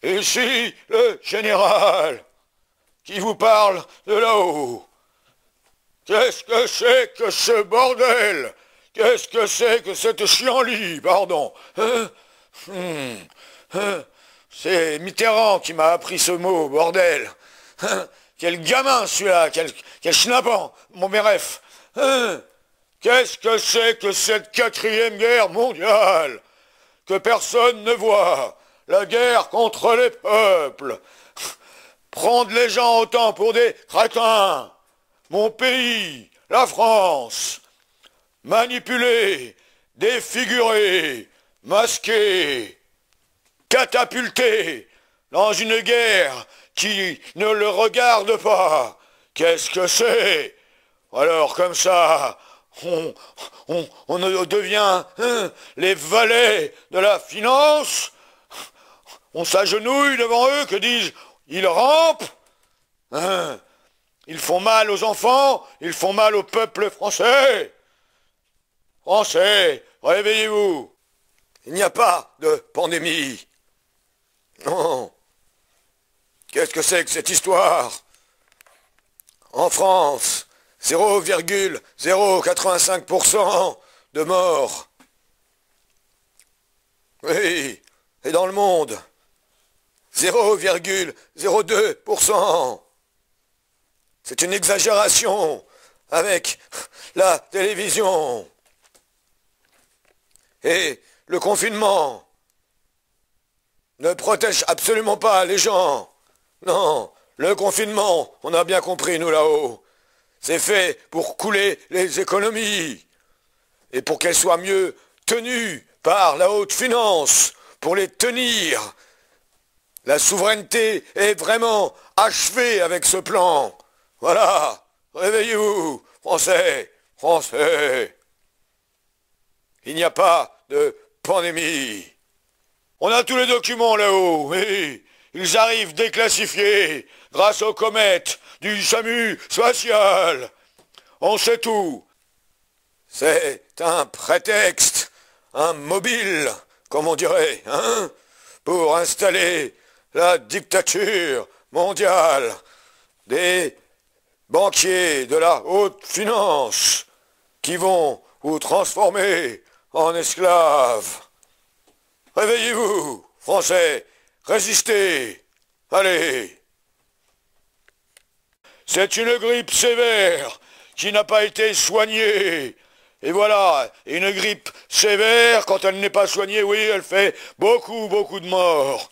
Ici le général qui vous parle de là-haut. Qu'est-ce que c'est que ce bordel? Qu'est-ce que c'est que cette chienlit, pardon? C'est Mitterrand qui m'a appris ce mot, bordel. Quel gamin celui-là, quel schnappant, mon bref. Qu'est-ce que c'est que cette 4e guerre mondiale que personne ne voit? La guerre contre les peuples. Prendre les gens autant pour des crétins. Mon pays, la France. Manipuler, défigurer, masquer, catapulter dans une guerre qui ne le regarde pas. Qu'est-ce que c'est? Alors comme ça, on devient les valets de la finance. On s'agenouille devant eux, que dis-je? Ils rampent. Ils font mal aux enfants, ils font mal au peuple français. Français, réveillez-vous. Il n'y a pas de pandémie. Non. Qu'est-ce que c'est que cette histoire? En France, 0,085% de morts. Oui, et dans le monde, 0,02%. C'est une exagération avec la télévision. Et le confinement ne protège absolument pas les gens. Non, le confinement, on a bien compris nous là-haut, c'est fait pour couler les économies et pour qu'elles soient mieux tenues par la haute finance, pour les tenir. La souveraineté est vraiment achevée avec ce plan. Voilà, réveillez-vous, Français, Français. Il n'y a pas de pandémie. On a tous les documents là-haut, oui. Ils arrivent déclassifiés grâce aux comètes du SAMU spatial. On sait tout. C'est un prétexte, un mobile, comme on dirait, hein, pour installer la dictature mondiale des banquiers de la haute finance qui vont vous transformer en esclaves. Réveillez-vous, Français, résistez, allez. C'est une grippe sévère qui n'a pas été soignée. Et voilà, une grippe sévère, quand elle n'est pas soignée, oui, elle fait beaucoup, beaucoup de morts.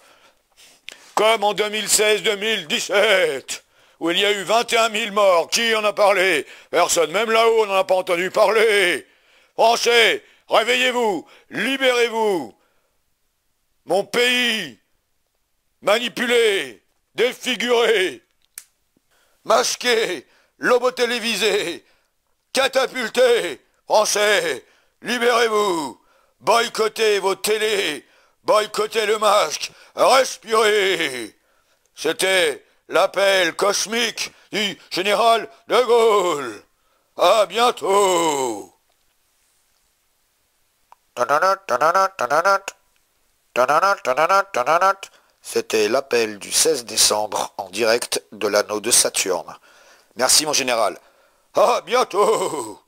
Comme en 2016-2017, où il y a eu 21 000 morts. Qui en a parlé? Personne, même là-haut, on n'en a pas entendu parler. Français, réveillez-vous, libérez-vous. Mon pays, manipulé, défiguré, masqué, lobo-télévisé, catapulté. Français, libérez-vous, boycottez vos télés, boycottez le masque, respirez. C'était l'appel cosmique du général de Gaulle. À bientôt. C'était l'appel du 16 décembre en direct de l'anneau de Saturne. Merci mon général. À bientôt.